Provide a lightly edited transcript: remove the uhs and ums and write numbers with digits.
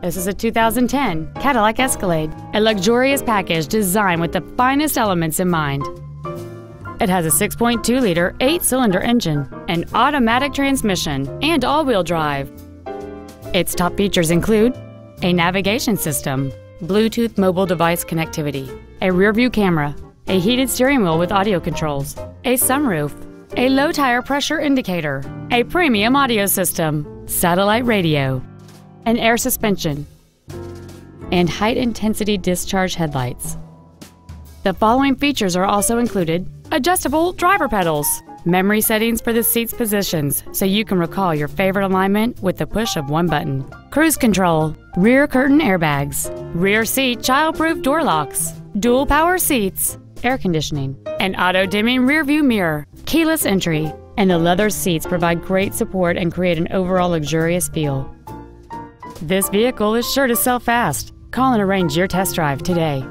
This is a 2010 Cadillac Escalade, a luxurious package designed with the finest elements in mind. It has a 6.2-liter 8-cylinder engine, an automatic transmission, and all-wheel drive. Its top features include a navigation system, Bluetooth mobile device connectivity, a rear-view camera, a heated steering wheel with audio controls, a sunroof, a low-tire pressure indicator, a premium audio system, satellite radio, an air suspension, and high-intensity discharge headlights. The following features are also included: adjustable driver pedals, memory settings for the seat's positions so you can recall your favorite alignment with the push of one button, cruise control, rear curtain airbags, rear seat child-proof door locks, dual power seats, air conditioning, an auto-dimming rear-view mirror, keyless entry, and the leather seats provide great support and create an overall luxurious feel. This vehicle is sure to sell fast. Call and arrange your test drive today.